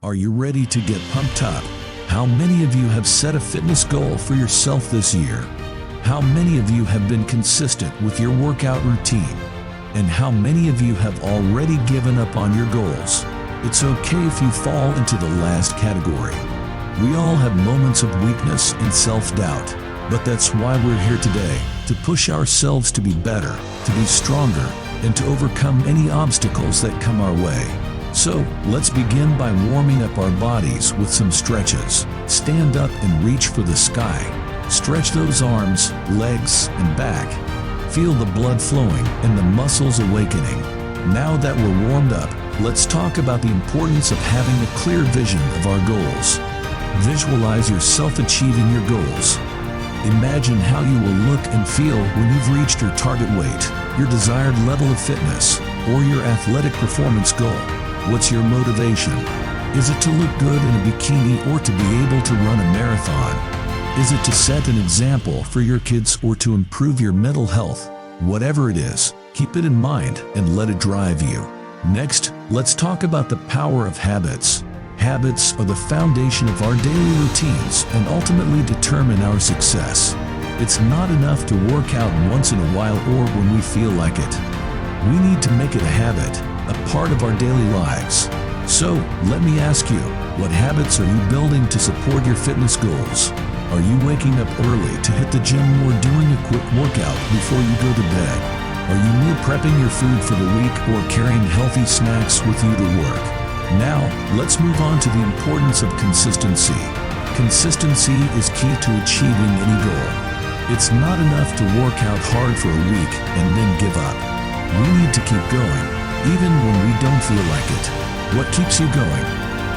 Are you ready to get pumped up? How many of you have set a fitness goal for yourself this year? How many of you have been consistent with your workout routine? And how many of you have already given up on your goals? It's okay if you fall into the last category. We all have moments of weakness and self-doubt, but that's why we're here today, to push ourselves to be better, to be stronger, and to overcome any obstacles that come our way. So, let's begin by warming up our bodies with some stretches. Stand up and reach for the sky. Stretch those arms, legs, and back. Feel the blood flowing and the muscles awakening. Now that we're warmed up, let's talk about the importance of having a clear vision of our goals. Visualize yourself achieving your goals. Imagine how you will look and feel when you've reached your target weight, your desired level of fitness, or your athletic performance goal. What's your motivation? Is it to look good in a bikini or to be able to run a marathon? Is it to set an example for your kids or to improve your mental health? Whatever it is, keep it in mind and let it drive you. Next, let's talk about the power of habits. Habits are the foundation of our daily routines and ultimately determine our success. It's not enough to work out once in a while or when we feel like it. We need to make it a habit, a part of our daily lives. So, let me ask you, what habits are you building to support your fitness goals? Are you waking up early to hit the gym or doing a quick workout before you go to bed? Are you meal prepping your food for the week or carrying healthy snacks with you to work? Now, let's move on to the importance of consistency. Consistency is key to achieving any goal. It's not enough to work out hard for a week and then give up. We need to keep going, even when we don't feel like it. What keeps you going?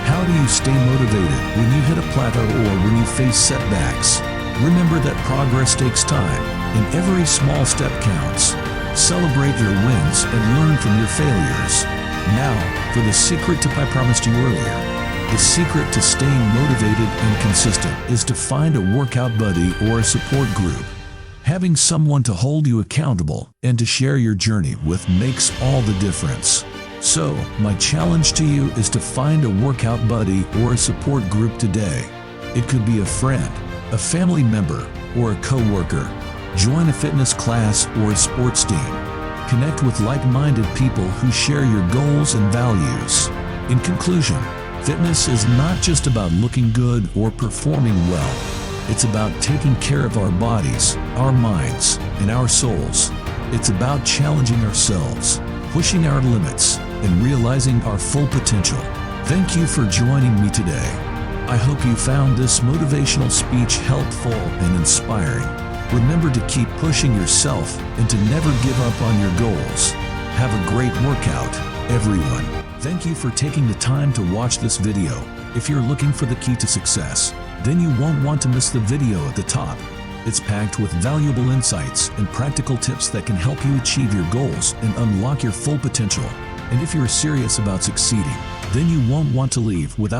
How do you stay motivated when you hit a plateau or when you face setbacks? Remember that progress takes time, and every small step counts. Celebrate your wins and learn from your failures. Now, for the secret I promised you earlier. The secret to staying motivated and consistent is to find a workout buddy or a support group. Having someone to hold you accountable and to share your journey with makes all the difference. So, my challenge to you is to find a workout buddy or a support group today. It could be a friend, a family member, or a coworker. Join a fitness class or a sports team. Connect with like-minded people who share your goals and values. In conclusion, fitness is not just about looking good or performing well. It's about taking care of our bodies, our minds, and our souls. It's about challenging ourselves, pushing our limits, and realizing our full potential. Thank you for joining me today. I hope you found this motivational speech helpful and inspiring. Remember to keep pushing yourself and to never give up on your goals. Have a great workout, everyone. Thank you for taking the time to watch this video. If you're looking for the key to success, then you won't want to miss the video at the top. It's packed with valuable insights and practical tips that can help you achieve your goals and unlock your full potential. And if you're serious about succeeding, then you won't want to leave without